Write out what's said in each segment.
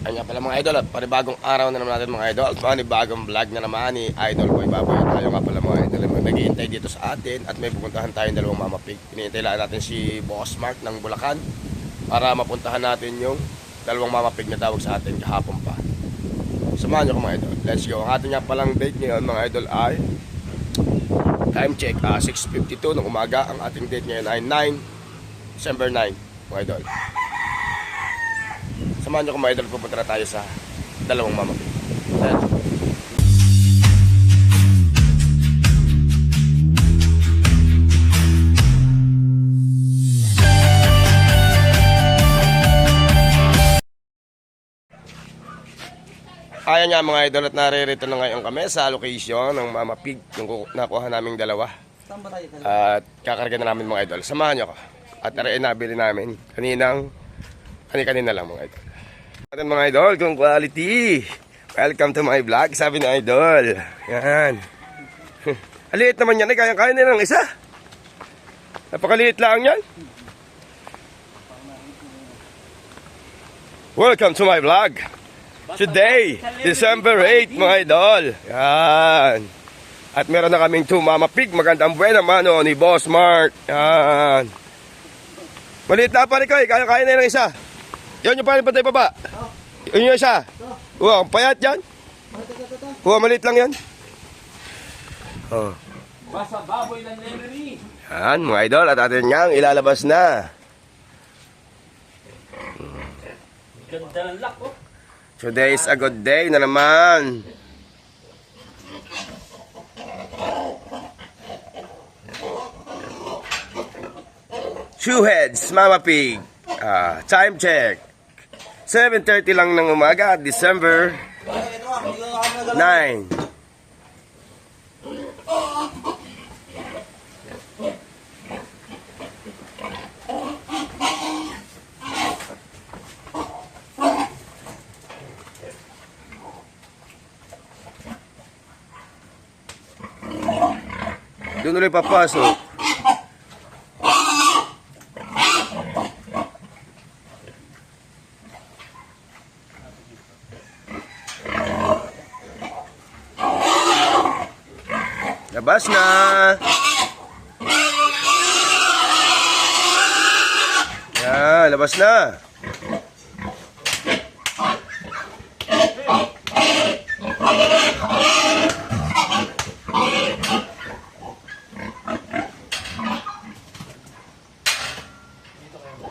Kanya pala mga idol at panibagong araw na naman natin mga idol at panibagong vlog na naman ni Idol Boy Baboy. Tayo nga pala mga idol ay naghihintay dito sa atin at may pupuntahan tayong dalawang mamapig. Hinihintay lang natin si Boss Mark ng Bulacan para mapuntahan natin yung dalawang mamapig na tawag sa atin kahapon pa. Samahan nyo ko mga idol. Let's go. Ang ating nga palang date ngayon mga idol ay time check 6:52 ng umaga. Ang ating date ngayon ay December 9 mga idol. Samahan nyo kung mga idol, pupunta na tayo sa dalawang mamapig. Ayan nga mga idol at naririto na ngayon kami sa location ng mamapig yung nakuha naming dalawa. At kakarga na namin mga idol. Samahan nyo ko. At nariin nabili namin kanina lang mga idol. Atin mga idol, kung quality. Welcome to my vlog, sabi ni Idol. Yan. Aliit naman yan, kaya nila ng isa. Napakaliit lang yan. Welcome to my vlog. Today, December 8 mga idol. Yan. At meron na kaming mamapig. Magandang buena mano ni Boss Mark. Yan. Maliit na pa rin kayo, kaya nila ng isa. Yan yung paling pantay baba. Yun yung isa. Wow, payat yan. Wow, maliit lang yan. Oh. Basta baboy ng Lemery. Yan mga idol, at atin niyang ilalabas na. Ganda ng lock, oh. Today is a good day na naman. Two heads, Mama Pig. Time check. 7:30 lang ng umaga, December 9. Doon ulit papasok. Labas na. Yan, labas na.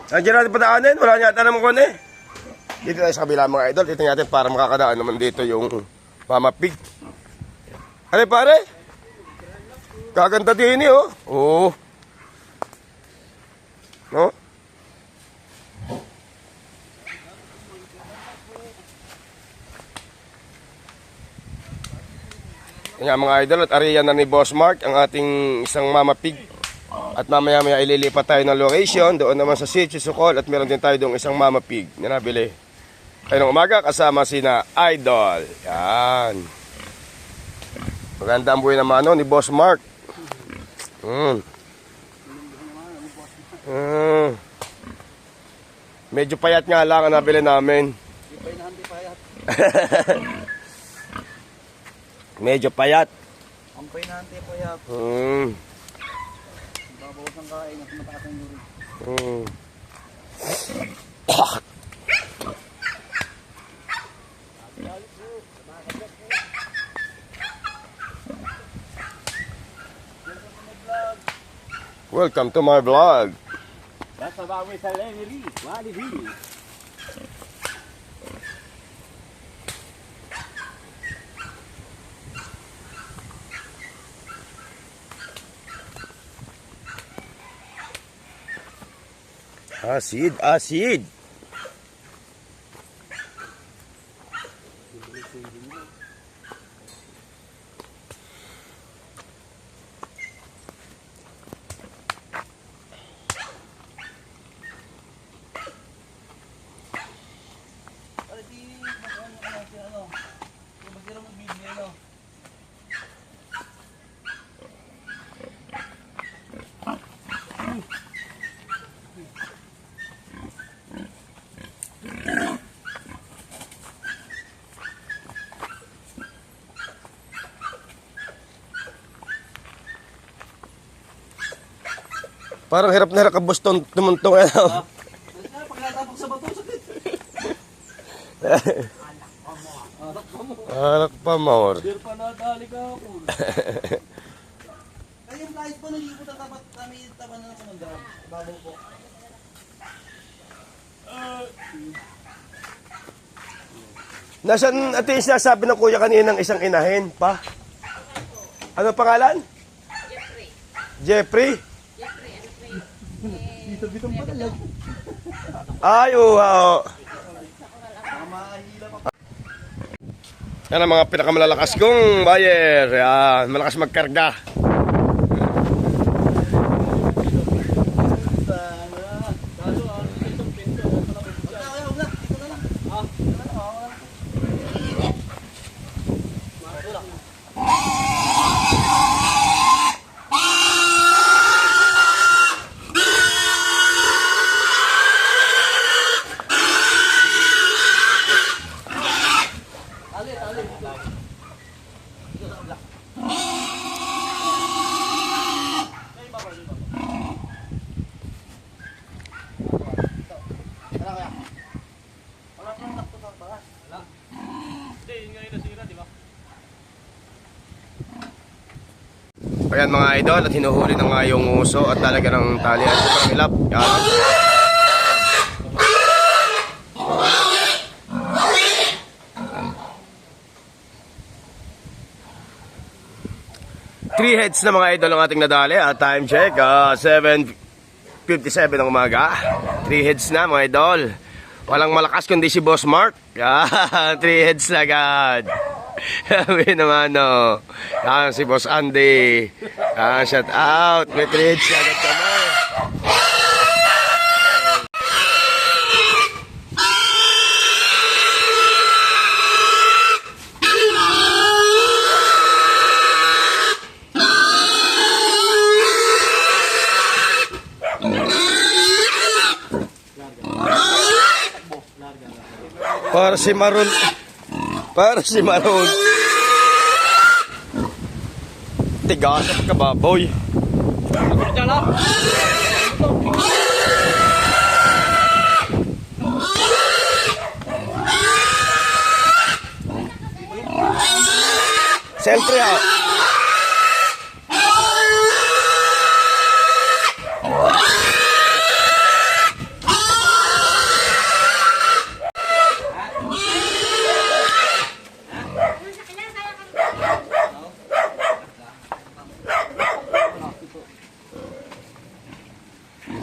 Nandiyan natin padaanin, wala niya ata naman kone. Dito tayo sa kabila mga idol, dito natin para makakadaan naman dito yung mamapig. Ano pare? Kaganda din eh, oh. Oo. No? Yan mga idol, at ariyan na ni Boss Mark ang ating isang mamapig. At mamaya-maya ililipat tayo ng location doon naman sa Sitio Sukol, at meron din tayo doong isang mamapig na nabili. Ay ng umaga kasama sina Idol. Yan. Maganda ang buhay naman ni Boss Mark. Medyo payat nga lang ang nabili namin. Medyo payat. Ang painante po yan. Babawas ang kain at matakas ang yuri. Welcome to my vlog. Basta baboy sa Lemery. Quality. Asid. Parang hirap na hirap ka Boston tumuntong. Ano? Pag natapok sa bato, sakit. Alak pa, Maur. Hindi pa nadali ka ako. Kaya yung kahit po nalipot na tapat kami taban na kumanda. Babaw po. Nasaan ate yung sinasabi ng kuya kanina ng isang inahin pa? Ano pangalan? Jeffrey. Bito-bitong pa talaga. Ay, wow. Yan ang mga pinakamalalakas kong buyer. Yan, malakas magkarga. Ayan mga idol, at hinuhuli na nga yung uso at talaga ng talian. Sobrang hilap. Yan. Three heads na mga idol ang ating nadali. Time check, 7:57 ng umaga. 3 heads na mga idol. Walang malakas kundi si Boss Mark. Yan, 3 heads na agad. Sabi naman no. Yan si Boss Andy. Yan, shout out. May 3 heads na agad kami. Para si Maroon. Para si Maroon. Tigas at kababoy. Siyempre ha.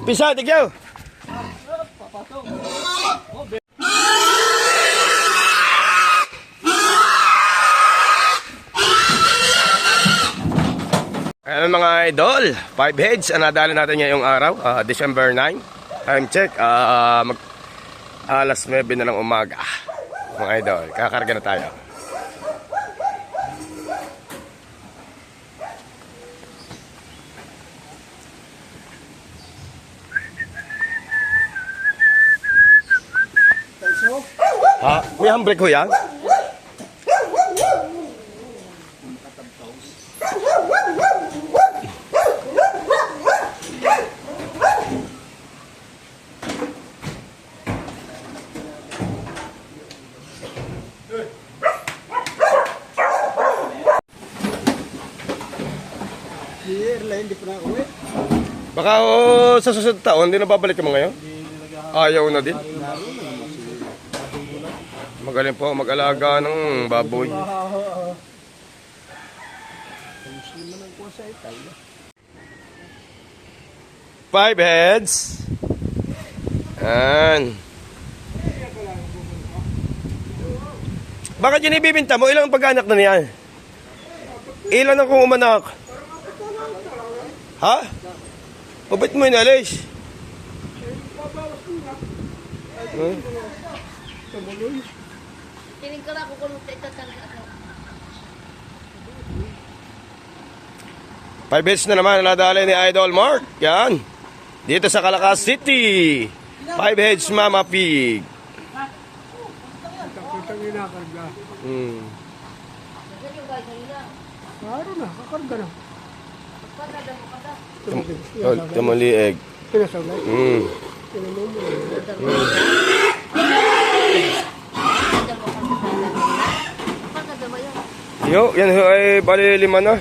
Pisa, tigyaw! Ayan mga idol, 5 heads ang nadali natin ngayong araw, December 9. Time check, alas 9 na ng umaga. Mga idol, kakarga na tayo. Ha? May handbrake ho yan? Hindi pa na uwi. Baka sa susunod taon, hindi na babalik yung mga ngayon? Ayaw na din. Magaling po mag-alaga ng baboy. 5 heads. Yan. Bakit yun ibibinta mo? Ilang pag-anak na niyan? Ilan ang kung umanak? Ha? Pabit mo inalis? Kining ka na ako kung itatanong ako. 5 heads na naman nadali ni Idol Mark. Yan. Dito sa Calacas City. 5 heads Mama Pig. Pagkadamo ka da. Tumalieg. Pinasaulay. Pagkadamo yun. Yo, yan ho ay bali 5 na.